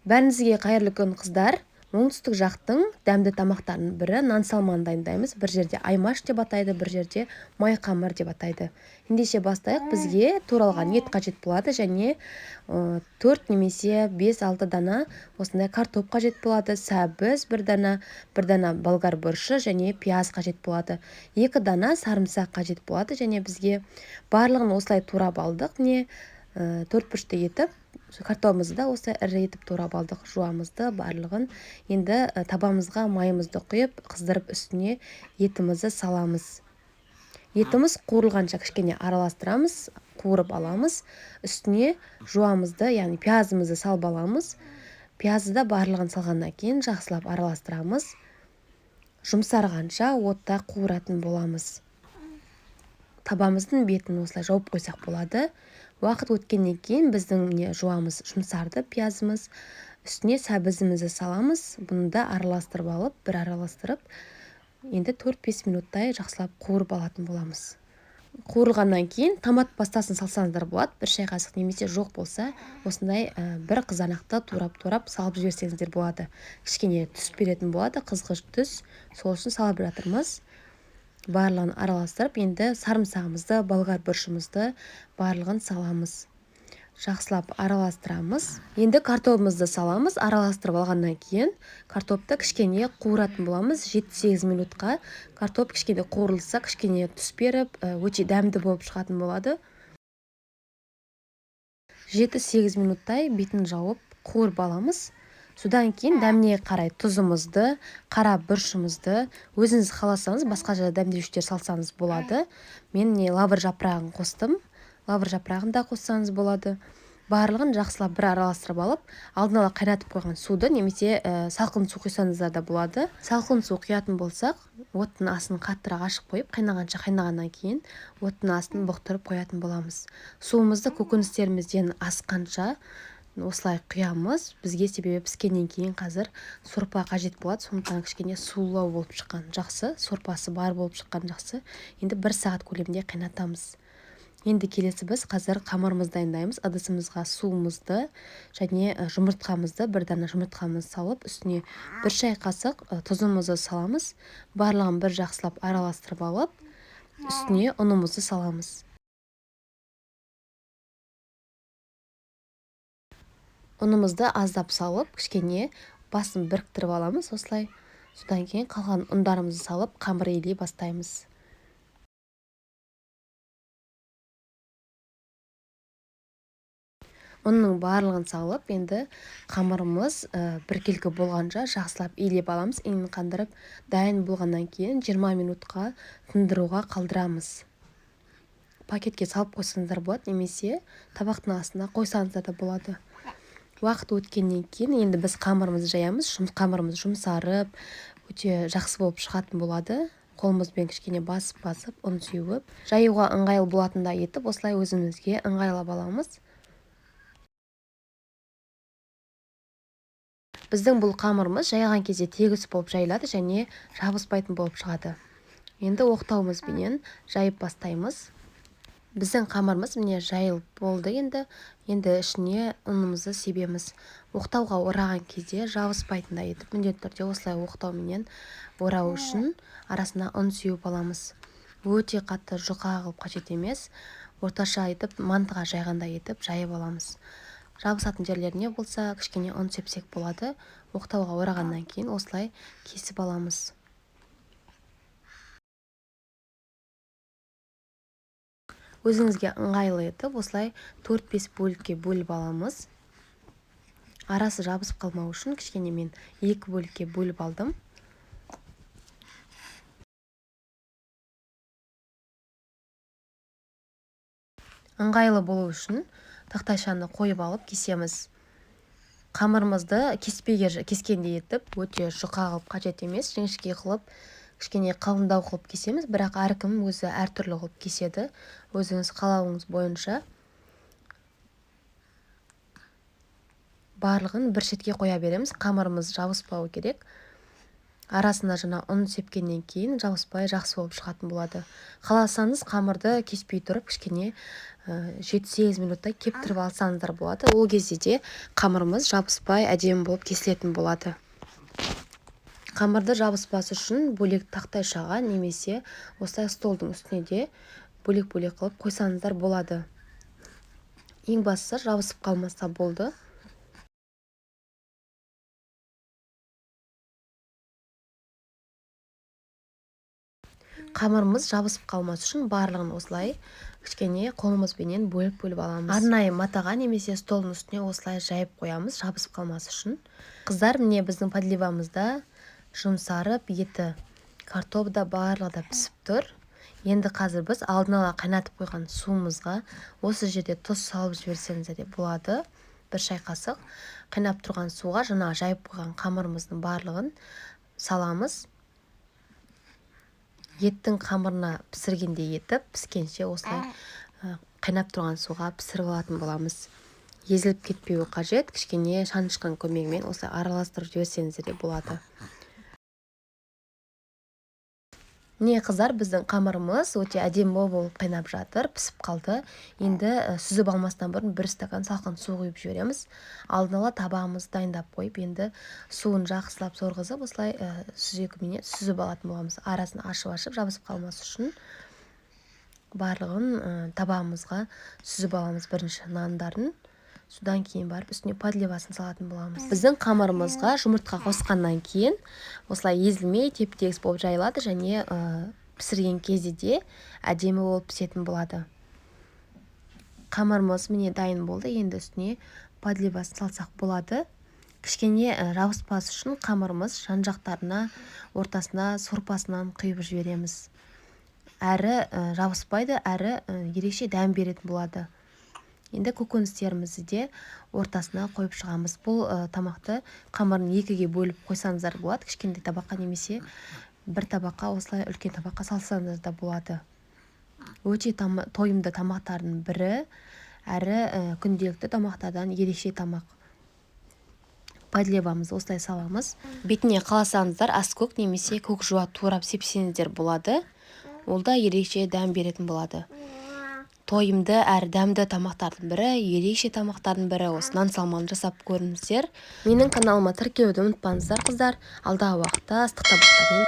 Бәріңізге қайырлы күн, қыздар. Оңтүстік жақтың дәмді тамақтарының бірі нан салманы дайындаймыз. Бір жерде аймаш деп атайды, бір жерде май қамыр деп атайды. Ендеше бастайық. Бізге туралған ет қажет болады және 4 немесе 5-6 дана осындай картоп қажет болады. Сәбіз бір дана болгар бұрышы және пияз қажет болады. 2 дана сарымсақ қажет болады және бізге барлығын осылай турап алдық. 4 бұрышты етіп картопымызды да осы ірі етіп турап алдық, жуамызды барлығын. Енді табамызға майымызды құйып, қыздырып үстіне етімізді саламыз. Етіміз қуырылғанша кішкене араластырамыз, қуырып аламыз. Үстіне жуамызды, яғни пиязымызды салып аламыз. Пиязды да барлығын салғаннан кейін жақсылап араластырамыз. Жұмсарғанша отта қуыратын боламыз. Табамыздың бетін осылай жауып қойсақ болады. Уақыт өткеннен кейін біздің жуамыз жұмсарды, пиязымыз. Үстіне сәбізімізді саламыз. Бұны да араластырып алып, бір араластырып, енді 4-5 минуттай жақсылап қуырып алатын боламыз. Қуырылғаннан кейін томат пастасын салсаңыздар болады. Бір шай қасық немесе жоқ болса, осындай бір қызанақты турап салып жіберсеңіздер болады. Кішкене түс беретін болады, қызғыш түс. Сол үшін салып жатырмыз. Барлығын араластырып, енді сарымсағымызды, болгар бұрышымызды барлығын саламыз. Жақсылап араластырамыз. Енді картопымызды саламыз. Араластырып алғаннан кейін картопты кішкене қуыратын боламыз. 7-8 минутқа картоп кішкене қуырылса, кішкене түс беріп, өте дәмді болып шығатын болады. 7-8 минуттай бетін жауып қуырып аламыз. Содан кейін дәміне қарай тұзымызды, қара бұрышымызды, өзіңіз қаласаңыз басқа дәмдеуіштер салсаңыз болады. Мен лавр жапырағын қостым. Лавр жапырағын да қоссаңыз болады. Барлығын жақсылап бір араластырып алып, алдын ала қайнатып қойған суды немесе салқын су құйсаңыздар да болады. Салқын су құятын болсақ, оттың астын қаттырақ ашып қойып, қайнағаннан кейін оттың астын бұқтырып қоятын боламыз. Суымызды көкөністерімізден асқанша осылай құямыз. Бізге себебі піскеннен кейін қазір сорпа қажет болады. Сондықтан кішкене сулау болып шыққан жақсы, сорпасы бар болып шыққан жақсы. Енді 1 сағат көлемінде қайнатамыз. Енді келесі біз қазір қамырымызды дайындаймыз. Ыдысымызға суымызды және жұмыртқамызды, 1 дана жұмыртқамызды салып, үстіне 1 шай қасық тұзымызды саламыз. Барлығын бір жақсылап араластырып алып, үстіне ұнымызды саламыз. Ұнымызды аздап салып, кішкене басын біріктіріп аламыз осылай. Содан кейін қалған ұндарымызды салып, қамыр илей бастаймыз. Ұнның барлығын салып, енді қамырымыз біркелкі болғанша жақсылап илеп аламыз. Иінін қандырып, дайын болғаннан кейін 20 минутқа тындыруға қалдырамыз. Пакетке салып қойсаңыздар болады, немесе табақтың астына қойсаңыздар да болады. Уақыт өткеннен кейін енді біз қамырымызды жаямыз. Қамырымыз жұмсарып, өте жақсы болып шығатын болады. Қолымызбен кішкене басып, ұн сеуіп, жаюға ыңғайлы болатындай етіп, осылай өзімізге ыңғайлап аламыз. Біздің бұл қамырымыз жайған кезде тегіс болып жайылады және жабыспайтын болып шығады. Енді оқтауымызбенен жайып бастаймыз. Біздің қамырымыз міне жайылып болды. Енді ішіне ұнымызды себеміз. Оқтауға ораған кезде жабыспайтындай етіп, міндетті түрде осылай оқтауменен орау үшін арасына ұн сеуіп аламыз. Өте қатты жұқа қылып қажет емес. Орташа етіп, мантыға жайғандай етіп жайып аламыз. Жабысатын жерлеріне болса, кішкене ұн сепсек болады. Оқтауға орағаннан кейін осылай кесіп аламыз. Өзіңізге ыңғайлы етіп, осылай 4-5 бөлікке бөліп аламыз. Арасы жабысып қалмау үшін кішкене мен 2 бөлікке бөліп алдым. Ыңғайлы болу үшін тақтайшаны қойып алып кесеміз. Қамырымызды кескендей етіп, өте жұқа қылып қажет емес, жіңішке қылып, кішкене қалыңдау қылып кесеміз, бірақ әркім өзі әртүрлі қылып кеседі. Өзіңіз қалауыңыз бойынша барлығын бір шетке қоя береміз. Қамырымыз жабыспауы керек. арасына жаңа ұн сепкеннен кейін жабыспай жақсы болып шығатын болады. Қаласаңыз қамырды кеспей тұрып кішкене 7-8 минуттай кептіріп алсаңыздар болады. Ол кезде де қамырымыз жабыспай әдемі болып кесілетін болады. Қамырды жабыспас үшін бөлек тақтайшаға немесе осылай столдың үстіне де бөлек-бөлек қылып қойсаңыздар болады. Ең бастысы жабысып қалмаса болды. Қамырымыз жабысып қалмас үшін барлығын осылай кішкене қолымызбенен бөліп аламыз. Арнайы матаға немесе столдың үстіне осылай жайып қоямыз, жабысып қалмас үшін. Қыздар, міне біздің подливамызда жұмсарып, еті, картоп да барлығы да пісіп тұр. Енді қазір біз алдын ала қайнатып қойған суымызға осы жерде тұз салып жіберсеңіздер де болады. Бір шай қасық қайнап тұрған суға жаңа жайып қойған қамырымыздың барлығын саламыз. Еттің қамырына пісіргендей етіп, піскенше осылай қайнап тұрған суға пісіріп алатын боламыз. Езіліп кетпеуі қажет, кішкене шанышқан көмегімен осылай араластырып жіберсеңіздер де болады. Міне қыздар, біздің қамырымыз өте әдемі болып қайнап жатыр, пісіп қалды. Енді сүзіп алмастан бұрын 1 стакан салқын су құйып жібереміз. Алдын ала табағымызды дайындап қойып, енді суын жақсылап сорғызып, осылай сүзекімен сүзіп алатын боламыз. Арасын ашып жабысып қалмас үшін барлығын табағымызға сүзіп аламыз. Бірінші нандарын, содан кейін барып үстіне подливасын салатын боламыз. Біздің қамырымызға жұмыртқа қосқаннан кейін осылай езілмей теп-тегіс болып жайылады және пісірген кезде де әдемі болып пісетін болады. Қамырымыз міне дайын болды. Енді үстіне подливасын салсақ болады. Кішкене жабыспас үшін қамырымыз жан-жақтарына, ортасына сорпасынан құйып жібереміз. Әрі жабыспайды, әрі ерекше дәм беретін болады. Енді көкөністерімізді де ортасына қойып шығамыз. Бұл тамақты қамырын 2-ге бөліп қойсаңыздар болады. Кішкентай табаққа немесе бір табаққа осылай үлкен табаққа салсаңыздар да болады. Өте тойымды тамақтардың бірі, әрі күнделікті тамақтардан ерекше тамақ. Подливамызды осылай саламыз. Бетіне қаласаңыздар аскөк немесе көк жуа турап сепсеңіздер болады. Ол да ерекше дәм беретін болады. Тойымды әрі дәмді тамақтардың бірі, ерекше тамақтардың бірі. Осы нан салманы жасап көріңіздер. Менің каналыма тіркелуді ұмытпаңыздар қыздар. Алдағы уақытта ыстық тамақтармен